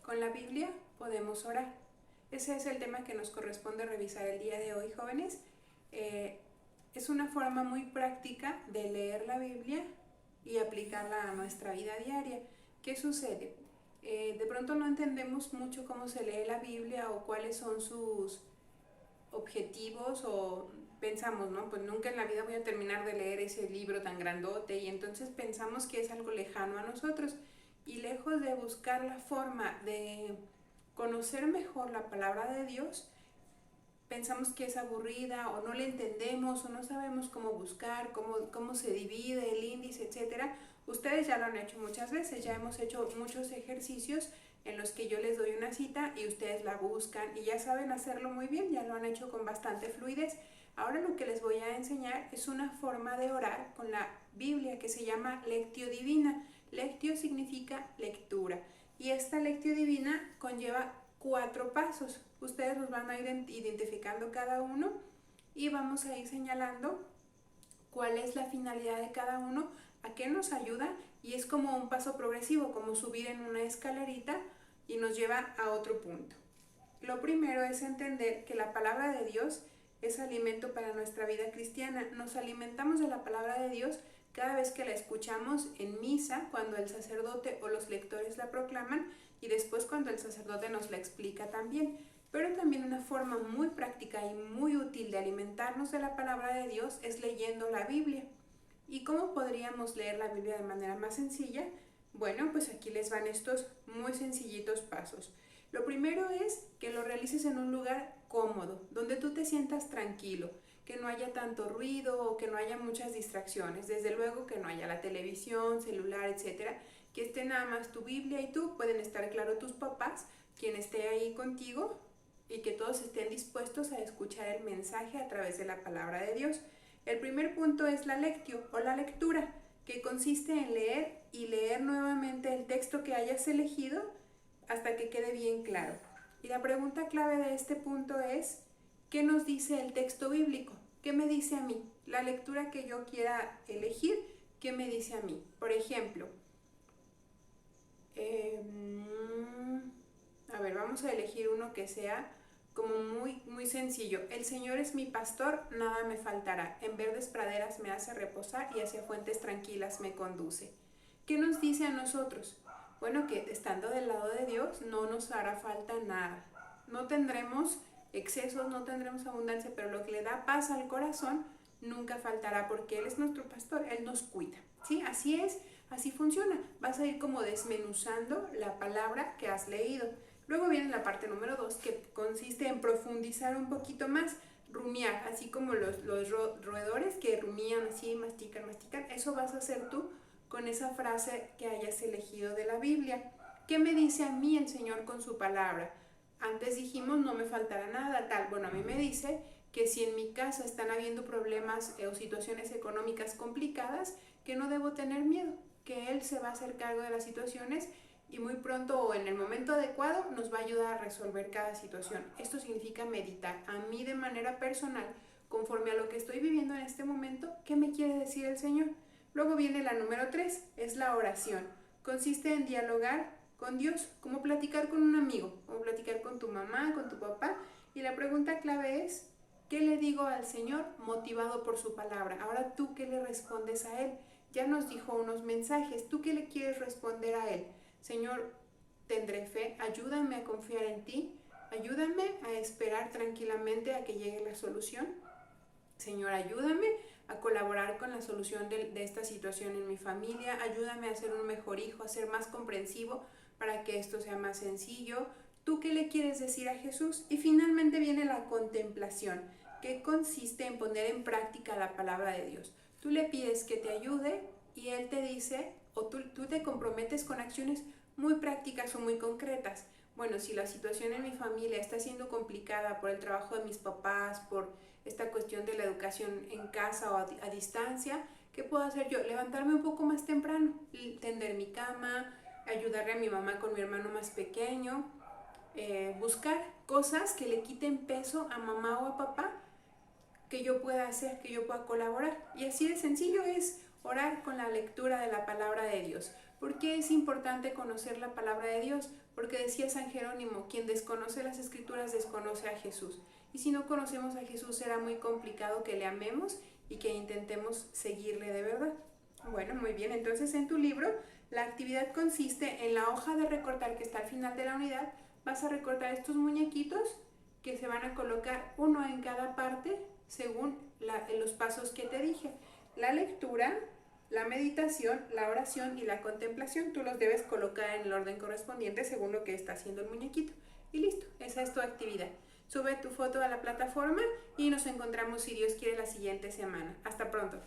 Con la Biblia podemos orar. Ese es el tema que nos corresponde revisar el día de hoy, jóvenes. Es una forma muy práctica de leer la Biblia y aplicarla a nuestra vida diaria. ¿Qué sucede? De pronto no entendemos mucho cómo se lee la Biblia o cuáles son sus objetivos, o pensamos, ¿no? Pues nunca en la vida voy a terminar de leer ese libro tan grandote, y entonces pensamos que es algo lejano a nosotros, y lejos de buscar la forma de conocer mejor la palabra de Dios, pensamos que es aburrida o no le entendemos o no sabemos cómo buscar, cómo se divide el índice, etcétera. Ustedes ya lo han hecho muchas veces, ya hemos hecho muchos ejercicios en los que yo les doy una cita y ustedes la buscan y ya saben hacerlo muy bien, ya lo han hecho con bastante fluidez. Ahora lo que les voy a enseñar es una forma de orar con la Biblia que se llama Lectio Divina. Lectio significa lectura y esta Lectio Divina conlleva 4 pasos. Ustedes los van a ir identificando cada uno y vamos a ir señalando cuál es la finalidad de cada uno, a qué nos ayuda, y es como un paso progresivo, como subir en una escalerita y nos lleva a otro punto. Lo primero es entender que la palabra de Dios es alimento para nuestra vida cristiana. Nos alimentamos de la palabra de Dios cada vez que la escuchamos en misa, cuando el sacerdote o los lectores la proclaman, y después cuando el sacerdote nos la explica también. Pero también una forma muy práctica y muy útil de alimentarnos de la palabra de Dios es leyendo la Biblia. ¿Y cómo podríamos leer la Biblia de manera más sencilla? Bueno, pues aquí les van estos muy sencillitos pasos. Lo primero es que lo realices en un lugar cómodo, donde tú te sientas tranquilo, que no haya tanto ruido o que no haya muchas distracciones. Desde luego que no haya la televisión, celular, etcétera. Que esté nada más tu Biblia y tú, pueden estar, claro, tus papás, quien esté ahí contigo, y que todos estén dispuestos a escuchar el mensaje a través de la palabra de Dios. El primer punto es la lectio o la lectura, que consiste en leer y leer nuevamente el texto que hayas elegido hasta que quede bien claro. Y la pregunta clave de este punto es, ¿qué nos dice el texto bíblico? ¿Qué me dice a mí? La lectura que yo quiera elegir, ¿qué me dice a mí? Por ejemplo, a ver, vamos a elegir uno que sea como muy sencillo. El Señor es mi pastor, nada me faltará. En verdes praderas me hace reposar y hacia fuentes tranquilas me conduce. ¿Qué nos dice a nosotros? Bueno, que estando del lado de Dios no nos hará falta nada. No tendremos excesos, no tendremos abundancia, pero lo que le da paz al corazón nunca faltará, porque Él es nuestro pastor, Él nos cuida. ¿Sí? Así es, así funciona. Vas a ir como desmenuzando la palabra que has leído. Luego viene la parte número 2, que consiste en profundizar un poquito más, rumiar, así como los roedores que rumían así, mastican. Eso vas a hacer tú con esa frase que hayas elegido de la Biblia. ¿Qué me dice a mí el Señor con su palabra? Antes dijimos, no me faltará nada, tal. Bueno, a mí me dice que si en mi casa están habiendo problemas o situaciones económicas complicadas, que no debo tener miedo, que Él se va a hacer cargo de las situaciones y muy pronto o en el momento adecuado nos va a ayudar a resolver cada situación. Esto significa meditar a mí de manera personal, conforme a lo que estoy viviendo en este momento, ¿qué me quiere decir el Señor? Luego viene la número 3, es la oración. Consiste en dialogar con Dios, como platicar con un amigo, como platicar con tu mamá, con tu papá. Y la pregunta clave es, ¿qué le digo al Señor motivado por su palabra? Ahora tú, ¿qué le respondes a Él? Ya nos dijo unos mensajes, ¿tú qué le quieres responder a Él? Señor, tendré fe, ayúdame a confiar en ti, ayúdame a esperar tranquilamente a que llegue la solución. Señor, ayúdame a colaborar con la solución de esta situación en mi familia, ayúdame a ser un mejor hijo, a ser más comprensivo para que esto sea más sencillo. ¿Tú qué le quieres decir a Jesús? Y finalmente viene la contemplación, que consiste en poner en práctica la palabra de Dios. Tú le pides que te ayude y Él te dice, o tú te comprometes con acciones muy prácticas o muy concretas. Bueno, si la situación en mi familia está siendo complicada por el trabajo de mis papás, por esta cuestión de la educación en casa o a distancia, ¿qué puedo hacer yo? Levantarme un poco más temprano, tender mi cama, ayudarle a mi mamá con mi hermano más pequeño, buscar cosas que le quiten peso a mamá o a papá, que yo pueda hacer, que yo pueda colaborar. Y así de sencillo es orar con la lectura de la palabra de Dios. ¿Por qué es importante conocer la palabra de Dios? porque decía San Jerónimo, quien desconoce las Escrituras desconoce a Jesús. Y si no conocemos a Jesús será muy complicado que le amemos y que intentemos seguirle de verdad. Bueno, muy bien, entonces en tu libro la actividad consiste en la hoja de recortar que está al final de la unidad, vas a recortar estos muñequitos que se van a colocar uno en cada parte según los pasos que te dije. La lectura, la meditación, la oración y la contemplación, tú los debes colocar en el orden correspondiente según lo que está haciendo el muñequito. Y listo, esa es tu actividad. Sube tu foto a la plataforma y nos encontramos, si Dios quiere, la siguiente semana. Hasta pronto.